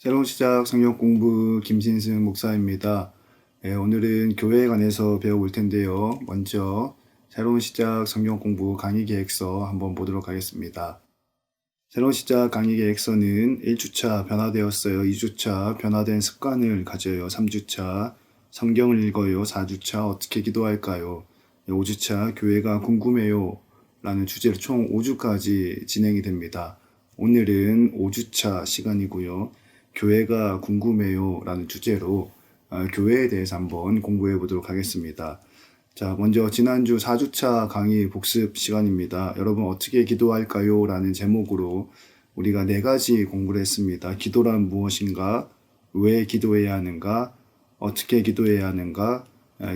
새로운 시작 성경 공부 김신승 목사입니다. 오늘은 교회에 관해서 배워볼 텐데요. 먼저 새로운 시작 성경 공부 강의 계획서 한번 보도록 하겠습니다. 새로운 시작 강의 계획서는 1주차 변화되었어요. 2주차 변화된 습관을 가져요. 3주차 성경을 읽어요. 4주차 어떻게 기도할까요? 5주차 교회가 궁금해요. 라는 주제로 총 5주까지 진행이 됩니다. 오늘은 5주차 시간이고요. 교회가 궁금해요 라는 주제로 교회에 대해서 한번 공부해 보도록 하겠습니다. 자, 먼저 지난주 4주차 강의 복습 시간입니다. 여러분 어떻게 기도할까요? 라는 제목으로 우리가 4가지 공부를 했습니다. 기도란 무엇인가? 왜 기도해야 하는가? 어떻게 기도해야 하는가?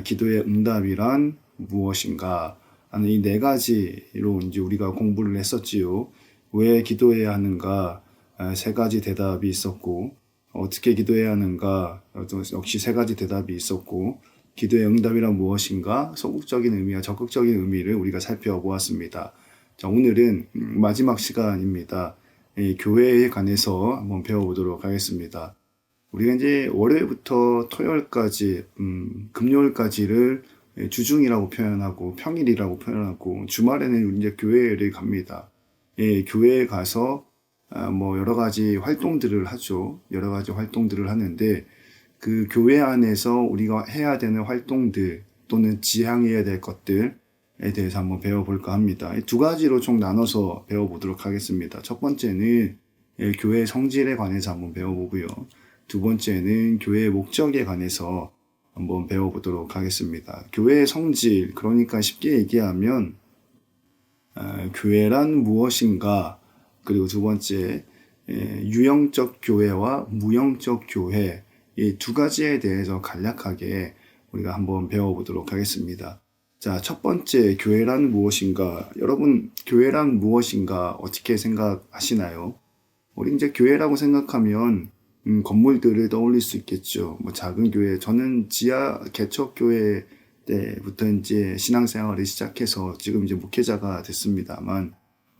기도의 응답이란 무엇인가? 하는 이 4가지로 이제 우리가 공부를 했었지요. 왜 기도해야 하는가? 3가지 대답이 있었고, 어떻게 기도해야 하는가? 역시 3가지 대답이 있었고, 기도의 응답이란 무엇인가? 소극적인 의미와 적극적인 의미를 우리가 살펴보았습니다. 자, 오늘은 마지막 시간입니다. 교회에 관해서 한번 배워보도록 하겠습니다. 우리가 이제 월요일부터 토요일까지, 금요일까지를 주중이라고 표현하고, 평일이라고 표현하고, 주말에는 이제 교회를 갑니다. 교회에 가서 여러 가지 활동들을 하죠. 여러 가지 활동들을 하는데 그 교회 안에서 우리가 해야 되는 활동들 또는 지향해야 될 것들에 대해서 한번 배워볼까 합니다. 2가지로 총 나눠서 배워보도록 하겠습니다. 첫 번째는 교회 성질에 관해서 한번 배워보고요. 2번째는 교회의 목적에 관해서 한번 배워보도록 하겠습니다. 교회의 성질, 그러니까 쉽게 얘기하면 교회란 무엇인가? 그리고 2번째, 유형적 교회와 무형적 교회, 이 2가지에 대해서 간략하게 우리가 한번 배워보도록 하겠습니다. 자, 첫 번째, 교회란 무엇인가? 여러분, 교회란 무엇인가? 어떻게 생각하시나요? 우리 이제 교회라고 생각하면, 건물들을 떠올릴 수 있겠죠. 작은 교회, 저는 지하 개척교회 때부터 이제 신앙생활을 시작해서 지금 이제 목회자가 됐습니다만,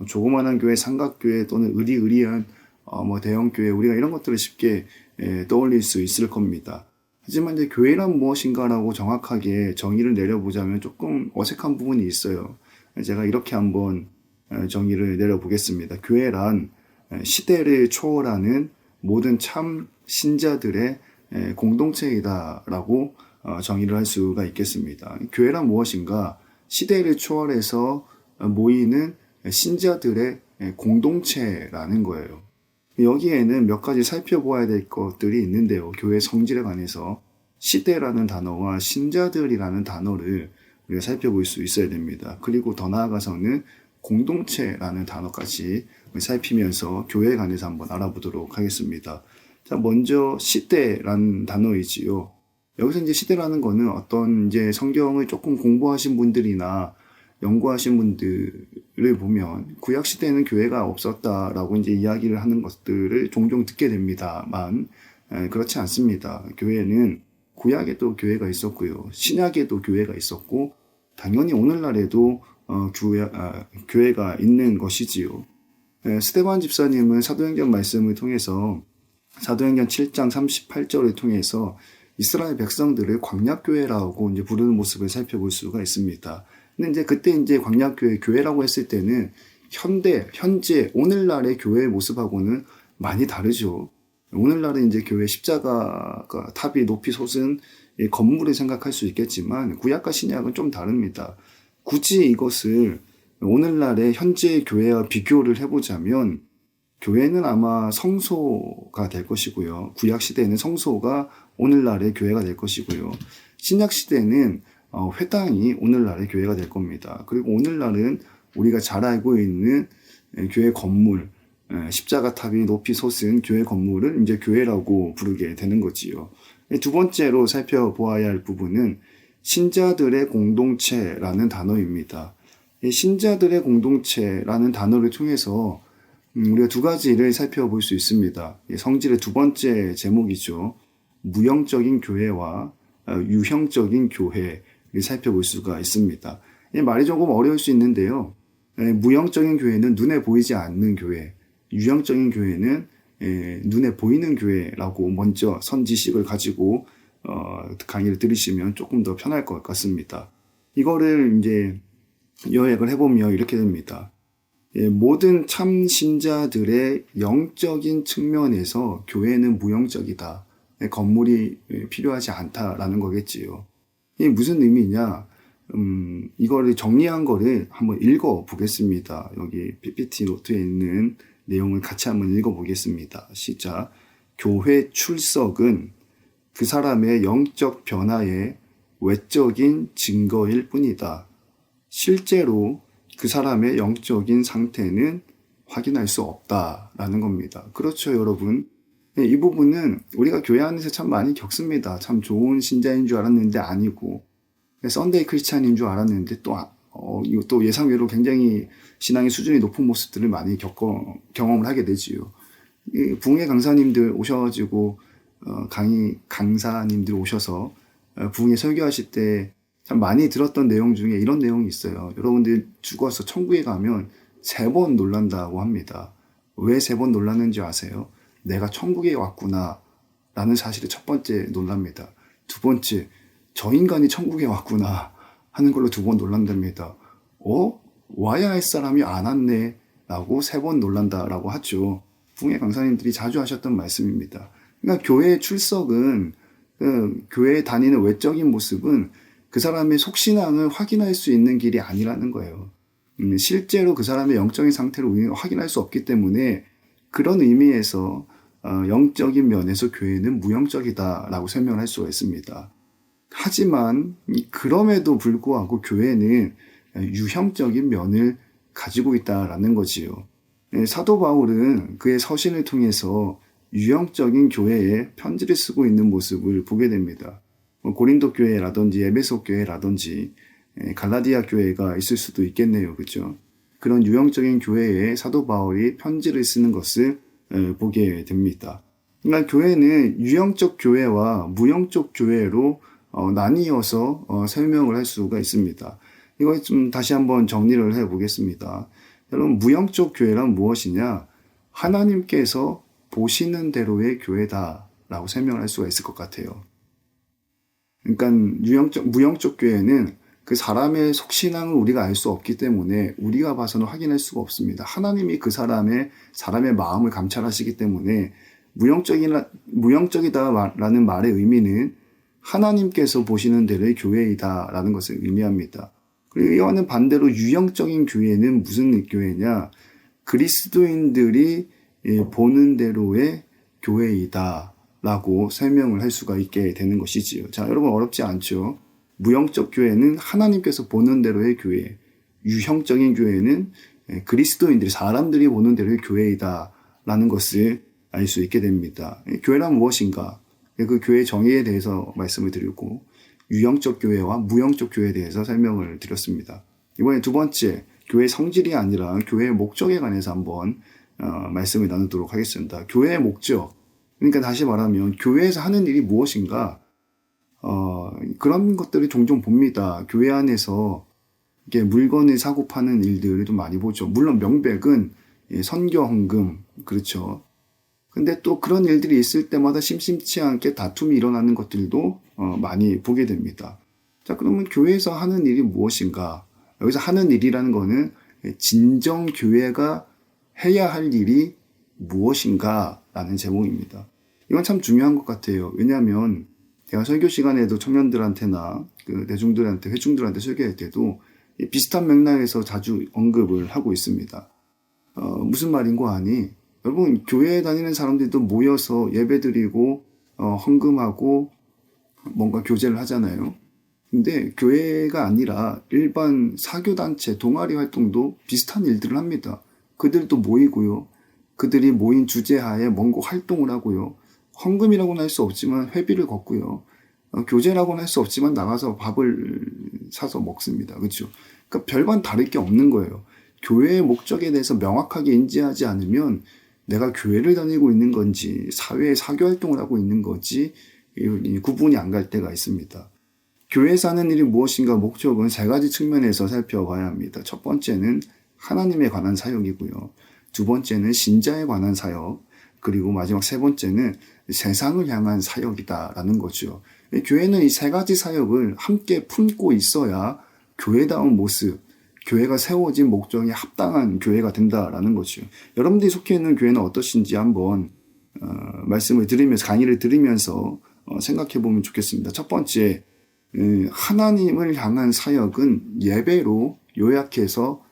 조그마한 교회, 삼각교회 또는 의리의리한 대형교회, 우리가 이런 것들을 쉽게 떠올릴 수 있을 겁니다. 하지만 이제 교회란 무엇인가라고 정확하게 정의를 내려보자면 조금 어색한 부분이 있어요. 제가 이렇게 한번 정의를 내려보겠습니다. 교회란 시대를 초월하는 모든 참 신자들의 공동체이다라고 정의를 할 수가 있겠습니다. 교회란 무엇인가? 시대를 초월해서 모이는 신자들의 공동체라는 거예요. 여기에는 몇 가지 살펴보아야 될 것들이 있는데요. 교회 성질에 관해서 시대라는 단어와 신자들이라는 단어를 우리가 살펴볼 수 있어야 됩니다. 그리고 더 나아가서는 공동체라는 단어까지 살피면서 교회에 관해서 한번 알아보도록 하겠습니다. 자, 먼저 시대라는 단어이지요. 여기서 이제 시대라는 거는 어떤 이제 성경을 조금 공부하신 분들이나 연구하신 분들을 보면 구약 시대에는 교회가 없었다라고 이제 이야기를 하는 것들을 종종 듣게 됩니다만 그렇지 않습니다. 교회는 구약에도 교회가 있었고요, 신약에도 교회가 있었고 당연히 오늘날에도 교회가 있는 것이지요. 스데반 집사님은 사도행전 말씀을 통해서 사도행전 7장 38절을 통해서 이스라엘 백성들을 광야교회라고 이제 부르는 모습을 살펴볼 수가 있습니다. 근데 이제 그때 이제 광야교회, 교회라고 했을 때는 현재, 오늘날의 교회의 모습하고는 많이 다르죠. 오늘날은 이제 교회 십자가가 탑이 높이 솟은 건물을 생각할 수 있겠지만 구약과 신약은 좀 다릅니다. 굳이 이것을 오늘날의 현재의 교회와 비교를 해보자면 교회는 아마 성소가 될 것이고요. 구약 시대에는 성소가 오늘날의 교회가 될 것이고요. 신약 시대는 회당이 오늘날의 교회가 될 겁니다. 그리고 오늘날은 우리가 잘 알고 있는 교회 건물, 십자가 탑이 높이 솟은 교회 건물을 이제 교회라고 부르게 되는 거지요. 2번째로 살펴보아야 할 부분은 신자들의 공동체라는 단어입니다. 신자들의 공동체라는 단어를 통해서 우리가 2가지를 살펴볼 수 있습니다. 성질의 2번째 제목이죠. 무형적인 교회와 유형적인 교회를 살펴볼 수가 있습니다. 말이 조금 어려울 수 있는데요. 무형적인 교회는 눈에 보이지 않는 교회, 유형적인 교회는 눈에 보이는 교회라고 먼저 선지식을 가지고 강의를 들으시면 조금 더 편할 것 같습니다. 이거를 이제 요약을 해보면 이렇게 됩니다. 모든 참 신자들의 영적인 측면에서 교회는 무영적이다. 건물이 필요하지 않다라는 거겠지요. 이게 무슨 의미냐? 이거를 정리한 거를 한번 읽어 보겠습니다. 여기 PPT 노트에 있는 내용을 같이 한번 읽어 보겠습니다. 시작. 교회 출석은 그 사람의 영적 변화의 외적인 증거일 뿐이다. 실제로 그 사람의 영적인 상태는 확인할 수 없다라는 겁니다. 그렇죠, 여러분. 이 부분은 우리가 교회 안에서 참 많이 겪습니다. 참 좋은 신자인 줄 알았는데 아니고, 썬데이 크리스찬인 줄 알았는데 또 예상외로 굉장히 신앙의 수준이 높은 모습들을 많이 경험을 하게 되지요. 부흥회 강사님들 오셔가지고 강사님들 오셔서 부흥회 설교하실 때 참 많이 들었던 내용 중에 이런 내용이 있어요. 여러분들 죽어서 천국에 가면 3번 놀란다고 합니다. 왜 3번 놀랐는지 아세요? 내가 천국에 왔구나 라는 사실이 첫 번째 놀랍니다. 두 번째, 저 인간이 천국에 왔구나 하는 걸로 2번 놀란답니다. 와야 할 사람이 안 왔네 라고 3번 놀란다라고 하죠. 부흥회 강사님들이 자주 하셨던 말씀입니다. 그러니까 교회 출석은 교회에 다니는 외적인 모습은 그 사람의 속신앙을 확인할 수 있는 길이 아니라는 거예요. 실제로 그 사람의 영적인 상태를 우리가 확인할 수 없기 때문에 그런 의미에서 영적인 면에서 교회는 무영적이다라고 설명할 수가 있습니다. 하지만 그럼에도 불구하고 교회는 유형적인 면을 가지고 있다라는 거지요. 사도 바울은 그의 서신을 통해서 유형적인 교회에 편지를 쓰고 있는 모습을 보게 됩니다. 고린도 교회라든지 에베소 교회라든지 갈라디아 교회가 있을 수도 있겠네요. 그렇죠? 그런 유형적인 교회에 사도 바울이 편지를 쓰는 것을 보게 됩니다. 그러니까 교회는 유형적 교회와 무형적 교회로 나뉘어서 설명을 할 수가 있습니다. 이거 좀 다시 한번 정리를 해보겠습니다. 여러분, 무형적 교회란 무엇이냐? 하나님께서 보시는 대로의 교회다라고 설명을 할 수가 있을 것 같아요. 그러니까 무형적 교회는 그 사람의 속신앙을 우리가 알 수 없기 때문에 우리가 봐서는 확인할 수가 없습니다. 하나님이 그 사람의 마음을 감찰하시기 때문에 무형적이다라는 말의 의미는 하나님께서 보시는 대로의 교회이다라는 것을 의미합니다. 그리고 이와는 반대로 유형적인 교회는 무슨 교회냐? 그리스도인들이 보는 대로의 교회이다라고 설명을 할 수가 있게 되는 것이지요. 자, 여러분 어렵지 않죠? 무형적 교회는 하나님께서 보는 대로의 교회, 유형적인 교회는 그리스도인들이 사람들이 보는 대로의 교회이다라는 것을 알 수 있게 됩니다. 교회란 무엇인가? 그 교회의 정의에 대해서 말씀을 드리고 유형적 교회와 무형적 교회에 대해서 설명을 드렸습니다. 이번에 두 번째, 교회의 성질이 아니라 교회의 목적에 관해서 한번 말씀을 나누도록 하겠습니다. 교회의 목적, 그러니까 다시 말하면 교회에서 하는 일이 무엇인가? 그런 것들을 종종 봅니다. 교회 안에서 이렇게 물건을 사고 파는 일들을 좀 많이 보죠. 물론 명백은 선교 헌금, 그렇죠. 근데 또 그런 일들이 있을 때마다 심심치 않게 다툼이 일어나는 것들도 많이 보게 됩니다. 자, 그러면 교회에서 하는 일이 무엇인가? 여기서 하는 일이라는 거는 진정 교회가 해야 할 일이 무엇인가? 라는 제목입니다. 이건 참 중요한 것 같아요. 왜냐하면 제가 설교 시간에도 청년들한테나 대중들한테, 회중들한테 설교할 때도 비슷한 맥락에서 자주 언급을 하고 있습니다. 무슨 말인고 하니, 여러분, 교회에 다니는 사람들도 모여서 예배드리고, 헌금하고, 뭔가 교제를 하잖아요. 근데 교회가 아니라 일반 사교단체, 동아리 활동도 비슷한 일들을 합니다. 그들도 모이고요. 그들이 모인 주제하에 뭔가 활동을 하고요. 헌금이라고는 할 수 없지만 회비를 걷고요. 교제라고는 할 수 없지만 나가서 밥을 사서 먹습니다. 그렇죠? 그러니까 별반 다를 게 없는 거예요. 교회의 목적에 대해서 명확하게 인지하지 않으면 내가 교회를 다니고 있는 건지 사회에 사교활동을 하고 있는 건지 구분이 안 갈 때가 있습니다. 교회에서 하는 일이 무엇인가 목적은 3가지 측면에서 살펴봐야 합니다. 첫 번째는 하나님에 관한 사역이고요. 두 번째는 신자에 관한 사역, 그리고 마지막 세 번째는 세상을 향한 사역이다라는 거죠. 교회는 이 세 가지 사역을 함께 품고 있어야 교회다운 모습, 교회가 세워진 목적에 합당한 교회가 된다라는 거죠. 여러분들이 속해 있는 교회는 어떠신지 한번 말씀을 들으면서, 강의를 들으면서 생각해 보면 좋겠습니다. 첫 번째, 하나님을 향한 사역은 예배로 요약해서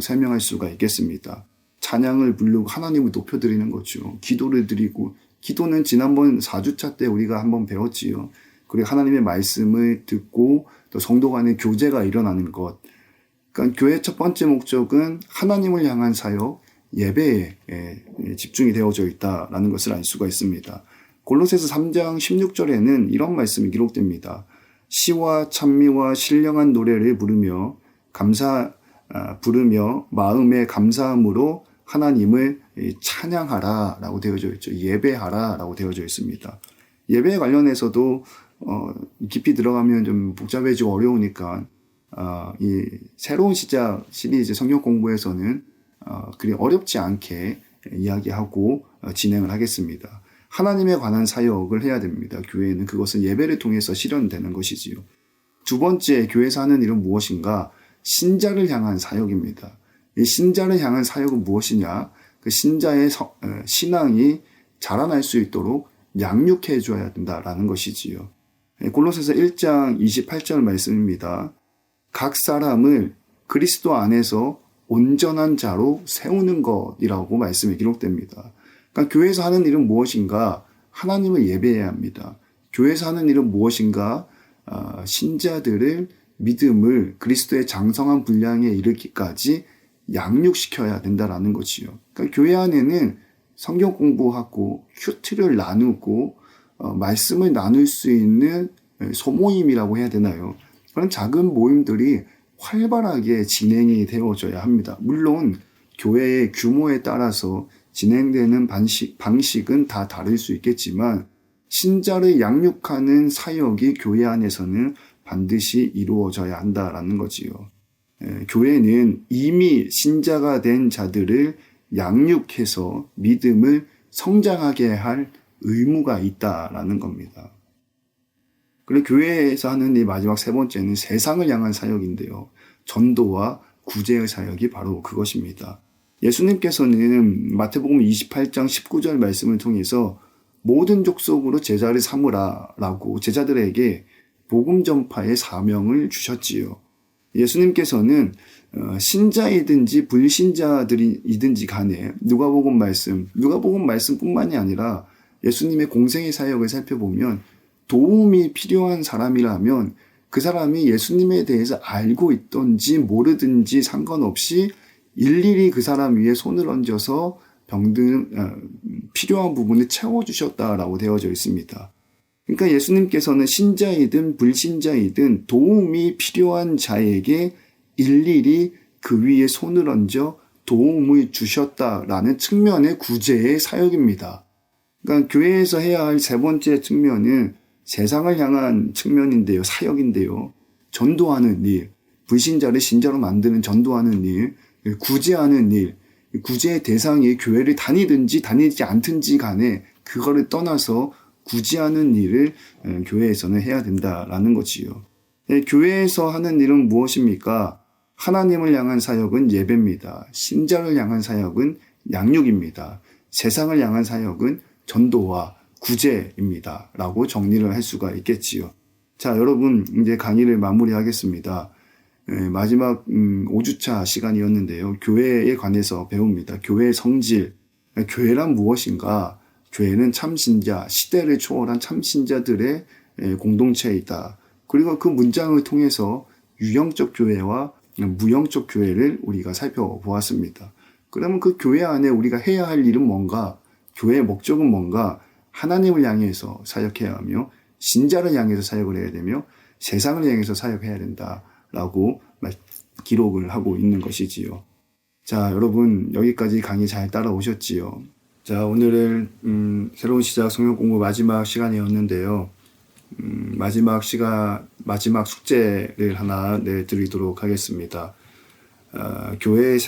설명할 수가 있겠습니다. 찬양을 부르고 하나님을 높여드리는 거죠. 기도를 드리고, 기도는 지난번 4주차 때 우리가 한번 배웠지요. 그리고 하나님의 말씀을 듣고 또 성도 간의 교제가 일어나는 것. 그러니까 교회의 첫 번째 목적은 하나님을 향한 사역, 예배에 집중이 되어져 있다라는 것을 알 수가 있습니다. 골로새서 3장 16절에는 이런 말씀이 기록됩니다. 시와 찬미와 신령한 노래를 부르며 마음의 감사함으로 하나님을 찬양하라 라고 되어져 있죠. 예배하라 라고 되어져 있습니다. 예배에 관련해서도 깊이 들어가면 좀 복잡해지고 어려우니까 이 새로운 시작 시리즈 성경 공부에서는 그리 어렵지 않게 이야기하고 진행을 하겠습니다. 하나님에 관한 사역을 해야 됩니다. 교회는 그것은 예배를 통해서 실현되는 것이지요. 두 번째, 교회에서 하는 일은 무엇인가? 신자를 향한 사역입니다. 이 신자를 향한 사역은 무엇이냐? 그 신자의 신앙이 자라날 수 있도록 양육해 줘야 된다라는 것이지요. 골로새서 1장 28절 말씀입니다. 각 사람을 그리스도 안에서 온전한 자로 세우는 것이라고 말씀이 기록됩니다. 그러니까 교회에서 하는 일은 무엇인가? 하나님을 예배해야 합니다. 교회에서 하는 일은 무엇인가? 신자들을 믿음을 그리스도의 장성한 분량에 이르기까지 양육시켜야 된다라는 것이요. 그러니까 교회 안에는 성경 공부하고 큐티를 나누고 말씀을 나눌 수 있는 소모임이라고 해야 되나요? 그런 작은 모임들이 활발하게 진행이 되어져야 합니다. 물론 교회의 규모에 따라서 진행되는 방식은 다 다를 수 있겠지만 신자를 양육하는 사역이 교회 안에서는 반드시 이루어져야 한다라는 거지요. 교회는 이미 신자가 된 자들을 양육해서 믿음을 성장하게 할 의무가 있다라는 겁니다. 그리고 교회에서 하는 이 마지막 세 번째는 세상을 향한 사역인데요. 전도와 구제의 사역이 바로 그것입니다. 예수님께서는 마태복음 28장 19절 말씀을 통해서 모든 족속으로 제자를 삼으라 라고 제자들에게 복음 전파의 사명을 주셨지요. 예수님께서는 신자이든지 불신자들이든지 간에 누가복음 말씀뿐만이 아니라 예수님의 공생의 사역을 살펴보면 도움이 필요한 사람이라면 그 사람이 예수님에 대해서 알고 있던지 모르든지 상관없이 일일이 그 사람 위에 손을 얹어서 필요한 부분을 채워주셨다라고 되어져 있습니다. 그러니까 예수님께서는 신자이든 불신자이든 도움이 필요한 자에게 일일이 그 위에 손을 얹어 도움을 주셨다라는 측면의 구제의 사역입니다. 그러니까 교회에서 해야 할 세 번째 측면은 세상을 향한 측면인데요. 사역인데요. 전도하는 일, 불신자를 신자로 만드는 전도하는 일, 구제하는 일, 구제의 대상이 교회를 다니든지 다니지 않든지 간에 그거를 떠나서 구제하는 일을 교회에서는 해야 된다라는 거지요. 교회에서 하는 일은 무엇입니까? 하나님을 향한 사역은 예배입니다. 신자를 향한 사역은 양육입니다. 세상을 향한 사역은 전도와 구제입니다. 라고 정리를 할 수가 있겠지요. 자, 여러분 이제 강의를 마무리하겠습니다. 마지막 5주차 시간이었는데요. 교회에 관해서 배웁니다. 교회의 성질, 교회란 무엇인가? 교회는 참신자, 시대를 초월한 참신자들의 공동체이다. 그리고 그 문장을 통해서 유형적 교회와 무형적 교회를 우리가 살펴보았습니다. 그러면 그 교회 안에 우리가 해야 할 일은 뭔가? 교회의 목적은 뭔가? 하나님을 향해서 사역해야 하며 신자를 향해서 사역을 해야 되며 세상을 향해서 사역해야 된다라고 기록을 하고 있는 것이지요. 자, 여러분 여기까지 강의 잘 따라오셨지요? 자, 오늘은 새로운 시작 성경 공부 마지막 시간이었는데요. 마지막 숙제를 하나 내드리도록 하겠습니다. 교회의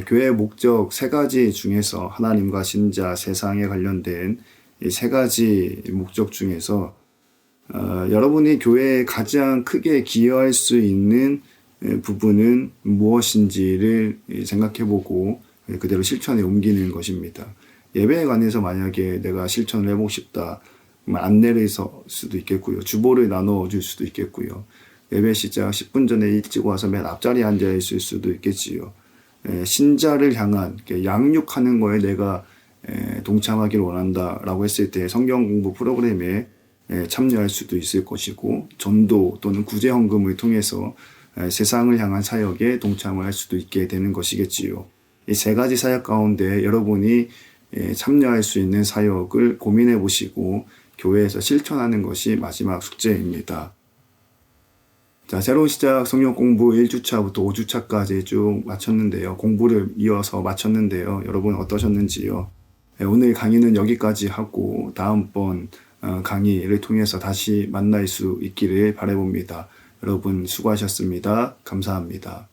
교회의 목적 세 가지 중에서 하나님과 신자, 세상에 관련된 이 세 가지 목적 중에서 여러분이 교회에 가장 크게 기여할 수 있는 부분은 무엇인지를 생각해보고 그대로 실천에 옮기는 것입니다. 예배에 관해서 만약에 내가 실천을 해보고 싶다, 안내를 해서 수도 있겠고요. 주보를 나눠줄 수도 있겠고요. 예배 시작 10분 전에 일찍 와서 맨 앞자리에 앉아 있을 수도 있겠지요. 신자를 향한 양육하는 거에 내가 동참하기를 원한다라고 했을 때 성경 공부 프로그램에 참여할 수도 있을 것이고, 전도 또는 구제 헌금을 통해서 세상을 향한 사역에 동참을 할 수도 있게 되는 것이겠지요. 이 세 가지 사역 가운데 여러분이 참여할 수 있는 사역을 고민해 보시고 교회에서 실천하는 것이 마지막 숙제입니다. 자, 새로운 시작 성경 공부 1주차부터 5주차까지 쭉 마쳤는데요. 공부를 이어서 마쳤는데요. 여러분 어떠셨는지요? 오늘 강의는 여기까지 하고 다음번 강의를 통해서 다시 만날 수 있기를 바라봅니다. 여러분 수고하셨습니다. 감사합니다.